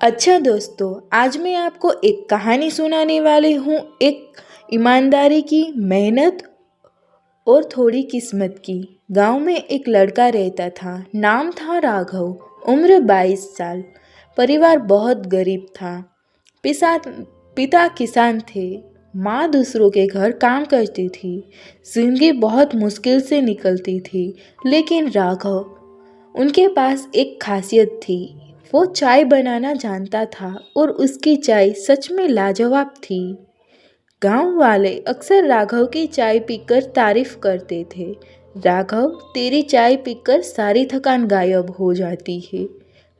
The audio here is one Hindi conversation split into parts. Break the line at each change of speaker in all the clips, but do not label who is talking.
अच्छा दोस्तों, आज मैं आपको एक कहानी सुनाने वाली हूँ। एक ईमानदारी की, मेहनत और थोड़ी किस्मत की। गांव में एक लड़का रहता था। नाम था राघव। उम्र 22 साल। परिवार बहुत गरीब था। पिसा पिता किसान थे। माँ दूसरों के घर काम करती थी। जिंदगी बहुत मुश्किल से निकलती थी। लेकिन राघव, उनके पास एक खासियत थी। वो चाय बनाना जानता था और उसकी चाय सच में लाजवाब थी। गांव वाले अक्सर राघव की चाय पीकर तारीफ करते थे। राघव, तेरी चाय पीकर सारी थकान गायब हो जाती है।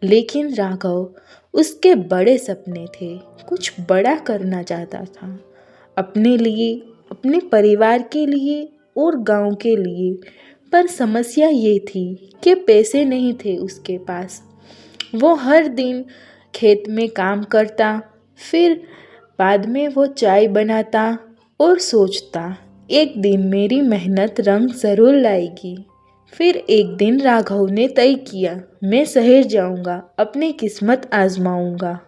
लेकिन राघव, उसके बड़े सपने थे। कुछ बड़ा करना चाहता था। अपने लिए, अपने परिवार के लिए और गांव के लिए। पर समस्या ये थी कि पैसे नहीं थे उसके पास। वो हर दिन खेत में काम करता, फिर बाद में वो चाय बनाता और सोचता, एक दिन मेरी मेहनत रंग ज़रूर लाएगी। फिर एक दिन राघव ने तय किया, मैं शहर जाऊंगा, अपनी किस्मत आजमाऊंगा।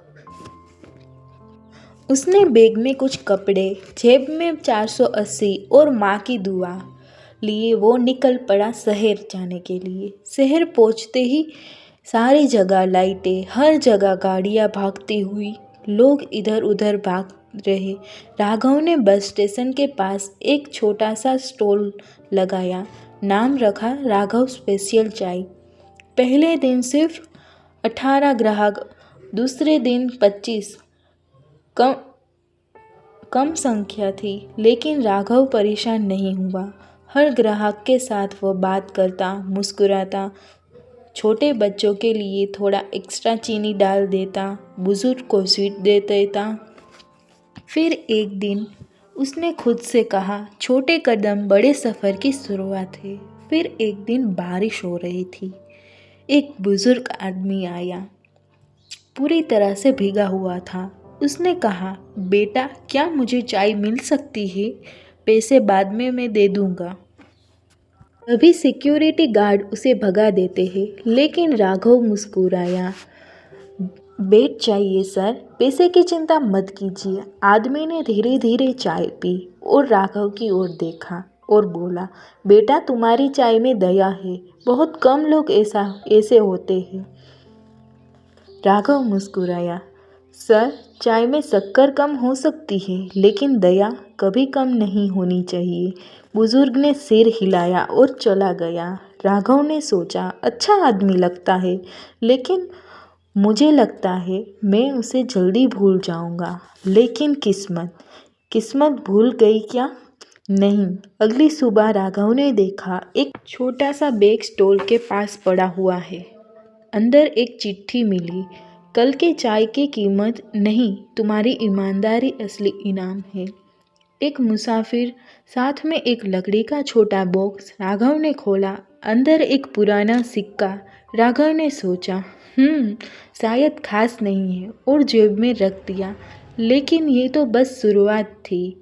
उसने बैग में कुछ कपड़े, जेब में 480 और माँ की दुआ लिए वो निकल पड़ा शहर जाने के लिए। शहर पहुँचते ही सारी जगह लाइटें, हर जगह गाड़ियाँ भागती हुई, लोग इधर उधर भाग रहे। राघव ने बस स्टेशन के पास एक छोटा सा स्टॉल लगाया। नाम रखा राघव स्पेशल चाय। पहले दिन सिर्फ 18 ग्राहक, दूसरे दिन 25। कम कम संख्या थी, लेकिन राघव परेशान नहीं हुआ। हर ग्राहक के साथ वो बात करता, मुस्कुराता। छोटे बच्चों के लिए थोड़ा एक्स्ट्रा चीनी डाल देता, बुजुर्ग को स्वीट दे देता। फिर एक दिन उसने खुद से कहा, छोटे कदम बड़े सफ़र की शुरुआत है। फिर एक दिन बारिश हो रही थी। एक बुजुर्ग आदमी आया, पूरी तरह से भीगा हुआ था। उसने कहा, बेटा, क्या मुझे चाय मिल सकती है? पैसे बाद में मैं दे दूंगा। अभी सिक्योरिटी गार्ड उसे भगा देते हैं, लेकिन राघव मुस्कुराया। बेट चाहिए सर, पैसे की चिंता मत कीजिए। आदमी ने धीरे धीरे चाय पी और राघव की ओर देखा और बोला, बेटा, तुम्हारी चाय में दया है। बहुत कम लोग ऐसे होते हैं। राघव मुस्कुराया, सर, चाय में शक्कर कम हो सकती है, लेकिन दया कभी कम नहीं होनी चाहिए। बुजुर्ग ने सिर हिलाया और चला गया। राघव ने सोचा, अच्छा आदमी लगता है, लेकिन मुझे लगता है मैं उसे जल्दी भूल जाऊंगा। लेकिन किस्मत भूल गई क्या? नहीं। अगली सुबह राघव ने देखा, एक छोटा सा बैग स्टॉल के पास पड़ा हुआ है। अंदर एक चिट्ठी मिली, कल के चाय की कीमत नहीं, तुम्हारी ईमानदारी असली इनाम है। एक मुसाफिर, साथ में एक लकड़ी का छोटा बॉक्स। राघव ने खोला, अंदर एक पुराना सिक्का। राघव ने सोचा, शायद खास नहीं है, और जेब में रख दिया। लेकिन ये तो बस शुरुआत थी।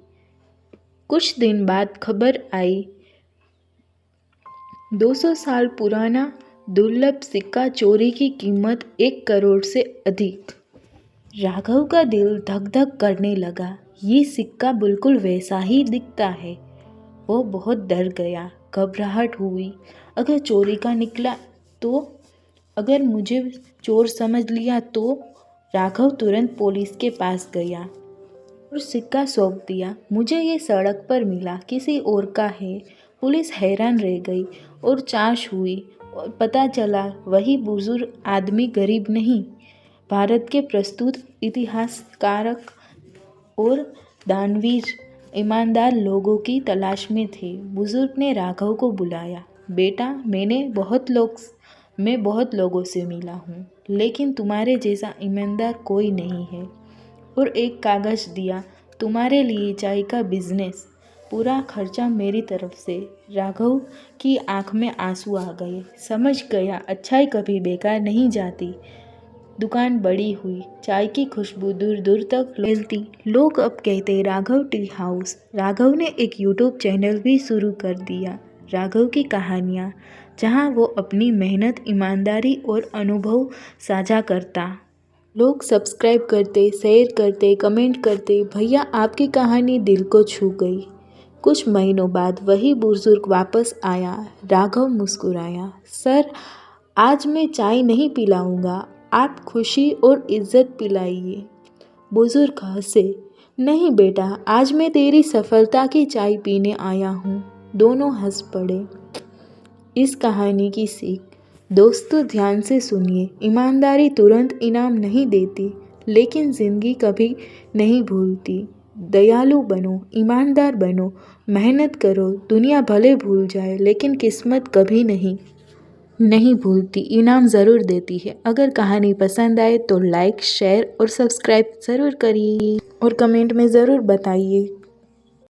कुछ दिन बाद खबर आई, 200 साल पुराना दुर्लभ सिक्का, चोरी की कीमत 1 करोड़ से अधिक। राघव का दिल धक धक करने लगा। ये सिक्का बिल्कुल वैसा ही दिखता है। वो बहुत डर गया, घबराहट हुई। अगर चोरी का निकला तो, अगर मुझे चोर समझ लिया तो? राघव तुरंत पुलिस के पास गया और सिक्का सौंप दिया। मुझे ये सड़क पर मिला, किसी और का है। पुलिस हैरान रह गई और जांच हुई और पता चला वही बुजुर्ग आदमी गरीब नहीं, भारत के प्रस्तुत इतिहासकारक और दानवीर, ईमानदार लोगों की तलाश में थे। बुजुर्ग ने राघव को बुलाया, बेटा, मैं बहुत लोगों से मिला हूँ, लेकिन तुम्हारे जैसा ईमानदार कोई नहीं है। और एक कागज़ दिया, तुम्हारे लिए चाय का बिजनेस, पूरा खर्चा मेरी तरफ से। राघव की आंख में आंसू आ गए। समझ गया, अच्छाई कभी बेकार नहीं जाती। दुकान बड़ी हुई, चाय की खुशबू दूर दूर तक फैलती। लोग अब कहते राघव टी हाउस। राघव ने एक यूट्यूब चैनल भी शुरू कर दिया, राघव की कहानियाँ, जहाँ वो अपनी मेहनत, ईमानदारी और अनुभव साझा करता। लोग सब्सक्राइब करते, शेयर करते, कमेंट करते। भैया आपकी कहानी दिल को छू गई। कुछ महीनों बाद वही बुजुर्ग वापस आया। राघव मुस्कुराया। सर, आज मैं चाय नहीं पिलाऊंगा, आप खुशी और इज्जत पिलाइए। बुजुर्ग हंसे। नहीं बेटा, आज मैं तेरी सफलता की चाय पीने आया हूँ। दोनों हंस पड़े। इस कहानी की सीख। दोस्तों ध्यान से सुनिए, ईमानदारी तुरंत इनाम नहीं देती, लेकिन ज़िंदगी कभी नहीं भूलती। दयालु बनो, ईमानदार बनो, मेहनत करो। दुनिया भले भूल जाए, लेकिन किस्मत कभी नहीं भूलती, इनाम ज़रूर देती है। अगर कहानी पसंद आए तो लाइक, शेयर और सब्सक्राइब ज़रूर करिए और कमेंट में ज़रूर बताइए।